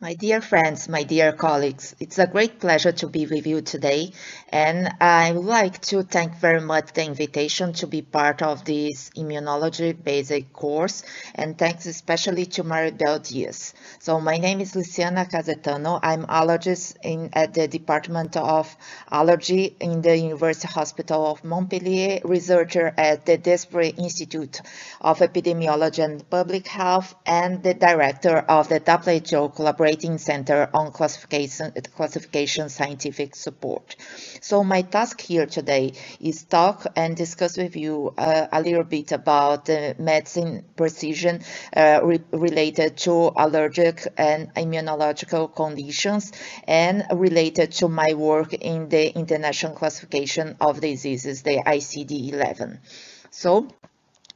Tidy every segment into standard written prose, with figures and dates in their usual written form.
My dear friends, my dear colleagues, it's a great pleasure to be with you today, and I would like to thank very much the invitation to be part of this immunology basic course, and thanks especially to Maribel Diaz. So my name is Luciana Casetano. I'm allergist at the Department of Allergy in the University Hospital of Montpellier, researcher at the Desprez Institute of Epidemiology and Public Health, and the director of the WHO Collaborating Center on Classification Scientific Support. So my task here today is talk and discuss with you a little bit about medicine precision related to allergic and immunological conditions and related to my work in the International Classification of Diseases, the ICD-11. So,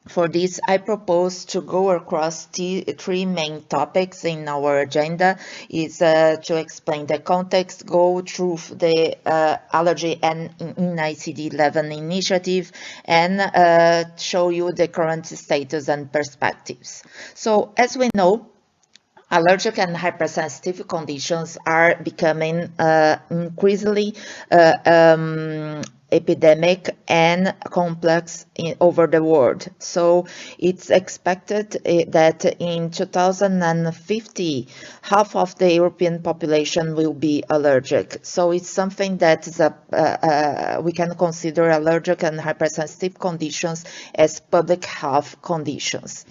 for this, I propose to go across three main topics in our agenda. Is to explain the context, go through the allergy and in ICD-11 initiative, and show you the current status and perspectives. So, as we know, allergic and hypersensitive conditions are becoming increasingly epidemic and complex over the world. So it's expected that in 2050, half of the European population will be allergic. So it's something that is we can consider allergic and hypersensitive conditions as public health conditions.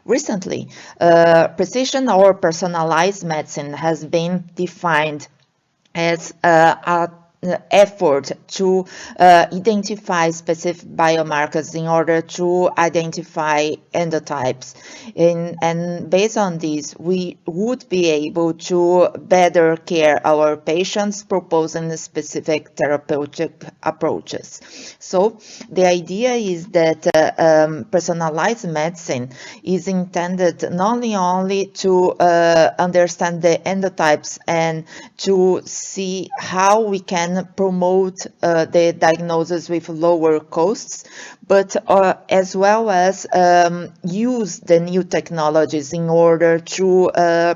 Recently, precision or personalized medicine has been defined as a effort to identify specific biomarkers in order to identify endotypes. And based on this, we would be able to better care our patients, proposing specific therapeutic approaches. So the idea is that personalized medicine is intended not only to understand the endotypes and to see how we can promote the diagnosis with lower costs, but as well as use the new technologies in order to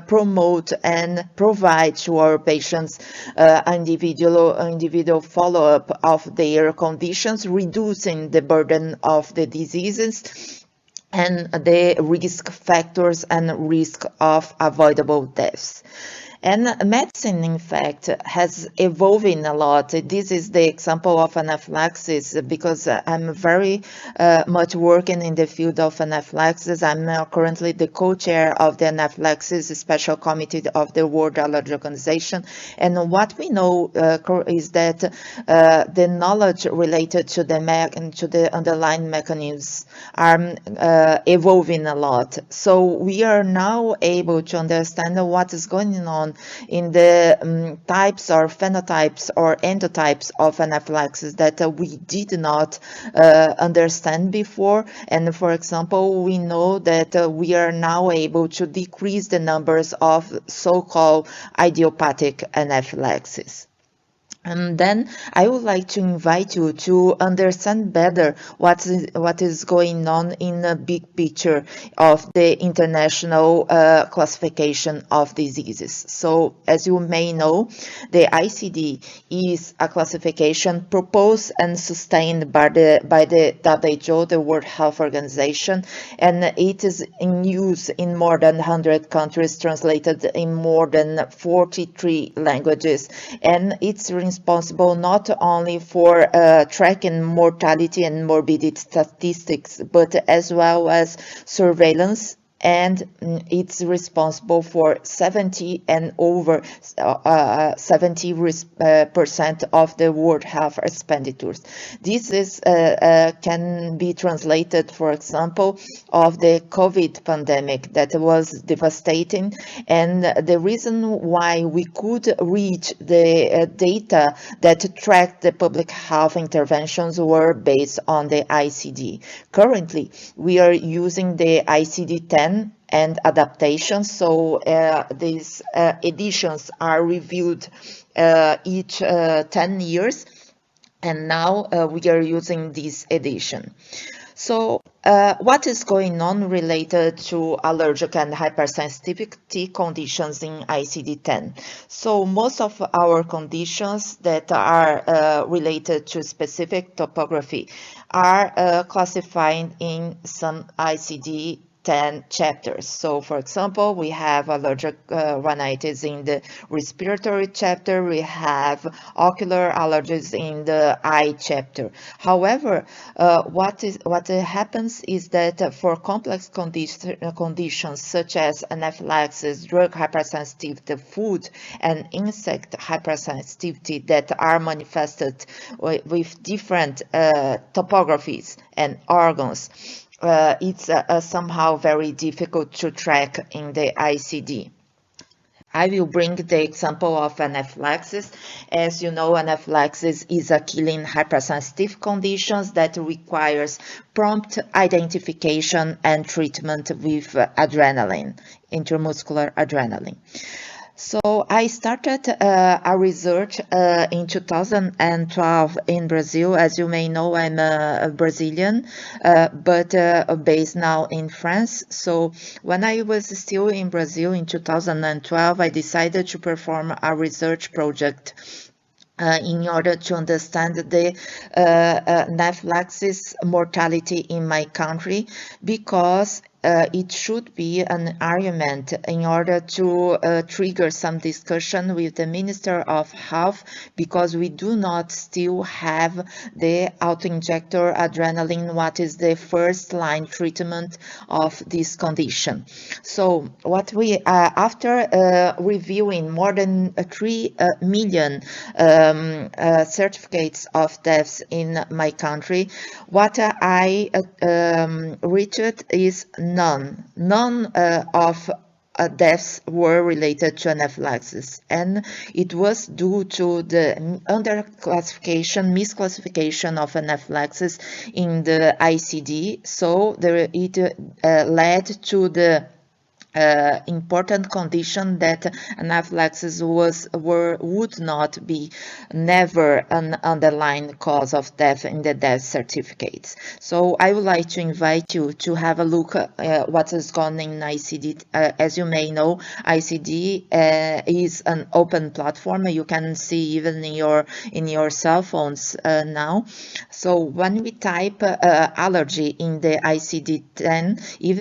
promote and provide to our patients individual follow-up of their conditions, reducing the burden of the diseases and the risk factors and risk of avoidable deaths. And medicine, in fact, has evolving a lot. This is the example of anaphylaxis because I'm very much working in the field of anaphylaxis. I'm currently the co-chair of the anaphylaxis special committee of the World Allergy Organization. And what we know is that the knowledge related to the underlying mechanisms are evolving a lot. So we are now able to understand what is going on in the types or phenotypes or endotypes of anaphylaxis that we did not understand before. And for example, we know that we are now able to decrease the numbers of so-called idiopathic anaphylaxis. And then I would like to invite you to understand better what is going on in the big picture of the international classification of diseases. So, as you may know, the ICD is a classification proposed and sustained by the WHO, the World Health Organization, and it is in use in more than 100 countries, translated in more than 43 languages, and it's responsible not only for tracking mortality and morbidity statistics, but as well as surveillance, and it's responsible for 70 and over 70% of the world health expenditures. This is can be translated, for example, of the COVID pandemic that was devastating, and the reason why we could reach the data that tracked the public health interventions were based on the ICD. Currently, we are using the ICD-10 and adaptations, so these editions are reviewed each 10 years, and now we are using this edition. So what is going on related to allergic and hypersensitivity conditions in ICD-10? So most of our conditions that are related to specific topography are classified in some ICD-10 chapters. So, for example, we have allergic rhinitis in the respiratory chapter, we have ocular allergies in the eye chapter. However, what happens is that for complex conditions such as anaphylaxis, drug hypersensitivity, food and insect hypersensitivity that are manifested with different topographies and organs, it's somehow very difficult to track in the ICD. I will bring the example of anaphylaxis. As you know, anaphylaxis is a killing hypersensitive condition that requires prompt identification and treatment with adrenaline, intramuscular adrenaline. So I started a research in 2012 in Brazil. As you may know, I'm a Brazilian, but based now in France. So when I was still in Brazil in 2012, I decided to perform a research project in order to understand the anaphylaxis mortality in my country, because it should be an argument in order to trigger some discussion with the Minister of Health, because we do not still have the auto-injector adrenaline, what is the first line treatment of this condition. So what we, after reviewing more than 3 million certificates of deaths in my country, what I reached is none of deaths were related to anaphylaxis, and it was due to the misclassification of anaphylaxis in the ICD. So it led to the important condition that anaphylaxis would not be never an underlying cause of death in the death certificates. So I would like to invite you to have a look at what is going on in ICD. As you may know, ICD is an open platform. You can see even in your cell phones now. So when we type allergy in the ICD-10, even